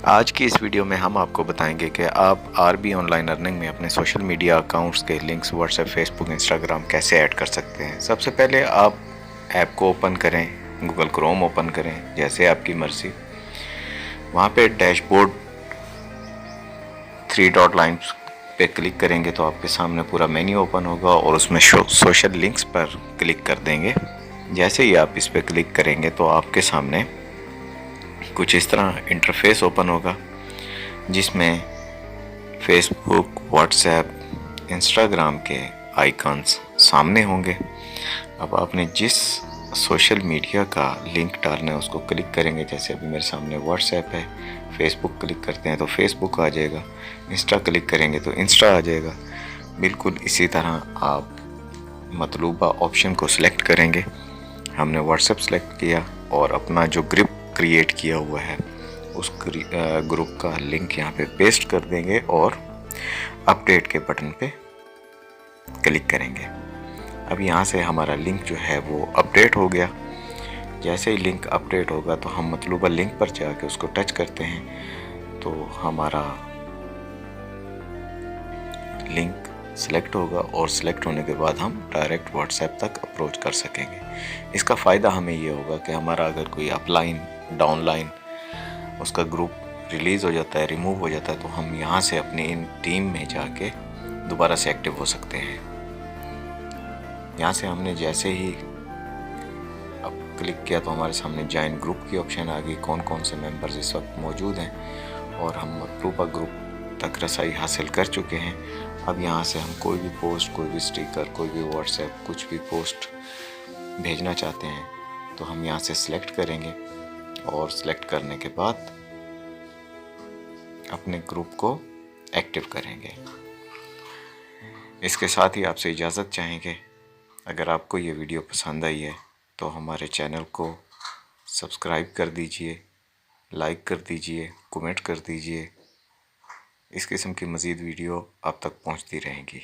آج کی اس ویڈیو میں ہم آپ کو بتائیں گے کہ آپ آر بی آن لائن ارننگ میں اپنے سوشل میڈیا اکاؤنٹس کے links WhatsApp, Facebook, Instagram کیسے ایڈ کر سکتے ہیں۔ سب سے پہلے آپ ایپ کو اوپن کریں، گوگل کروم اوپن کریں، جیسے آپ کی مرضی۔ وہاں پہ ڈیش بورڈ 3 ڈاٹ لائنس پہ کلک کریں گے تو آپ کے سامنے پورا مینیو اوپن ہوگا اور اس میں سوشل لنکس پر کلک کر دیں گے۔ جیسے ہی آپ اس پہ کلک کریں گے تو آپ کے سامنے کچھ اس طرح انٹرفیس اوپن ہوگا، جس میں فیس بک، واٹس ایپ، انسٹاگرام کے آئیکنس سامنے ہوں گے۔ اب آپ نے جس سوشل میڈیا کا لنک ڈالنا ہے اس کو کلک کریں گے۔ جیسے ابھی میرے سامنے واٹس ایپ ہے، فیس بک کلک کرتے ہیں تو فیس بک آ جائے گا، انسٹا کلک کریں گے تو انسٹا آ جائے گا۔ بالکل اسی طرح آپ مطلوبہ آپشن کو سلیکٹ کریں گے۔ ہم نے واٹس ایپ سلیکٹ کیا اور اپنا جو گروپ کریٹ کیا ہوا ہے اس گروپ کا لنک یہاں پہ پیسٹ کر دیں گے اور اپڈیٹ کے بٹن پہ کلک کریں گے۔ اب یہاں سے ہمارا لنک جو ہے وہ اپڈیٹ ہو گیا۔ جیسے ہی لنک اپڈیٹ ہوگا تو ہم مطلوبہ لنک پر جا کے اس کو ٹچ کرتے ہیں تو ہمارا لنک سلیکٹ ہوگا اور سلیکٹ ہونے کے بعد ہم ڈائریکٹ واٹس ایپ تک اپروچ کر سکیں گے۔ اس کا فائدہ ہمیں یہ ہوگا کہ ہمارا اگر کوئی اپ لائن، ڈاؤن لائن اس کا گروپ ریلیز ہو جاتا ہے، ریموو ہو جاتا ہے تو ہم یہاں سے اپنی ان ٹیم میں جا کے دوبارہ سے ایکٹیو ہو سکتے ہیں۔ یہاں سے ہم نے جیسے ہی اب کلک کیا تو ہمارے سامنے جوائن گروپ کی آپشن آ گئی، کون کون سے ممبرز اس وقت موجود ہیں اور ہم مطلوبہ گروپ تک رسائی حاصل کر چکے ہیں۔ اب یہاں سے ہم کوئی بھی پوسٹ، کوئی بھی سٹیکر، کوئی بھی واٹس ایپ، کچھ بھی پوسٹ بھیجنا چاہتے ہیں تو ہم یہاں سے سلیکٹ کریں گے اور سلیکٹ کرنے کے بعد اپنے گروپ کو ایکٹیو کریں گے۔ اس کے ساتھ ہی آپ سے اجازت چاہیں گے۔ اگر آپ کو یہ ویڈیو پسند آئی ہے تو ہمارے چینل کو سبسکرائب کر دیجئے، لائک کر دیجئے، کومنٹ کر دیجئے۔ اس قسم کی مزید ویڈیو آپ تک پہنچتی رہیں گی۔